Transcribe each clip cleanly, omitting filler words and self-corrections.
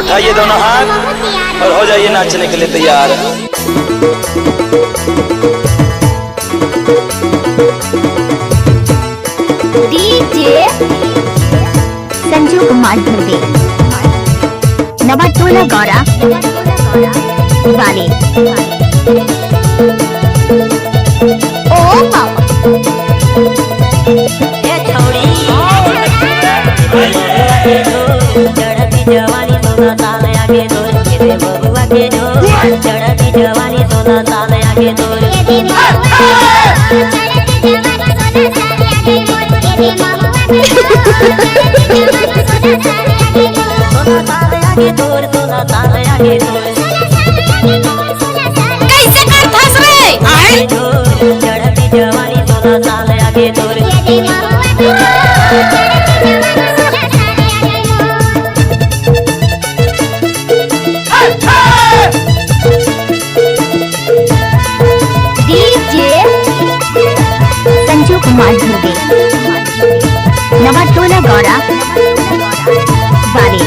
उठाइए दोनों हाथ और हो जाइए नाचने के लिए तैयार। डीजे संजू कुमार धुर्वे नवाटोला गौरा वाले। ओ बाबा चढ़ती जवानी 16 साल आगे तोर ये बबुआ के जोर चढ़ती जवानी 16 साल आगे तोर कैसे कर फंस रे आए चढ़ती जवानी 16 साल आगे तोर डीजे संजू कुमार धुर्वे नवाटोला गौरा वाले।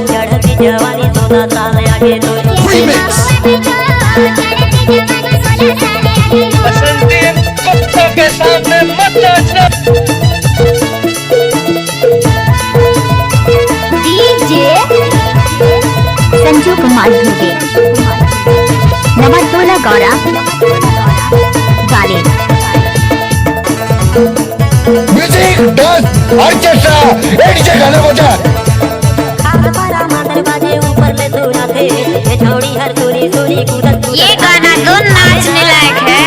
चढ़ती जवानी 16 साल आगे तोर बसंती कुत्तों के सामने मत नाचना। डीजे संजू कुमार धुर्वे नवाटोला गौरा वाले। म्यूजिक डांस ऑर्केस्ट्रा एक जगह ना बजा। ये गाना तो नाचने लायक है।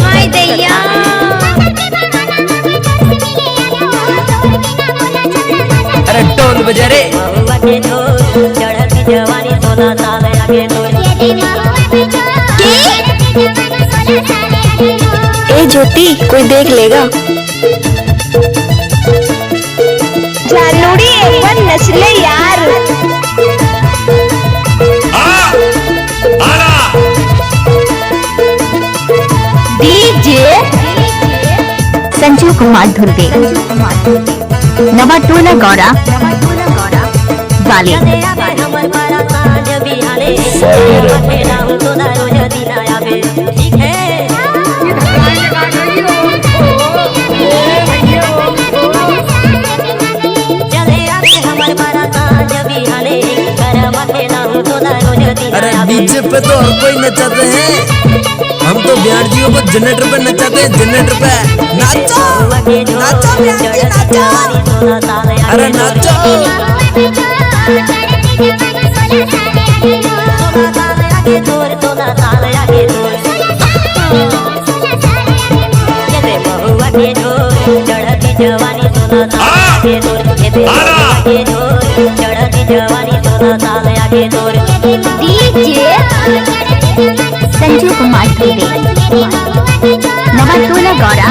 हाय दैया अरे टोल बजा रे। चढ़ती जवानी 16 साल आगे तोर ए ज्योति कोई देख लेगा। जानुड़ी एक बार नच ले यार। डीजे संजू कुमार धुर्वे नवाटोला गौरा वाले। ठीक है अरे डीजे पे तो हर कोई नचाते हैं, हम तो बिहारियों को जनरेटर पे नचाते हैं। जनरेटर पे नाचो नाचो बिहारी नाचो, अरे नाचो। चढ़ती जवानी 16 साल आगे तोर चढ़ती जवानी 16 साल आगे तोर डीजे संजू कुमार धुर्वे नवाटोला गौरा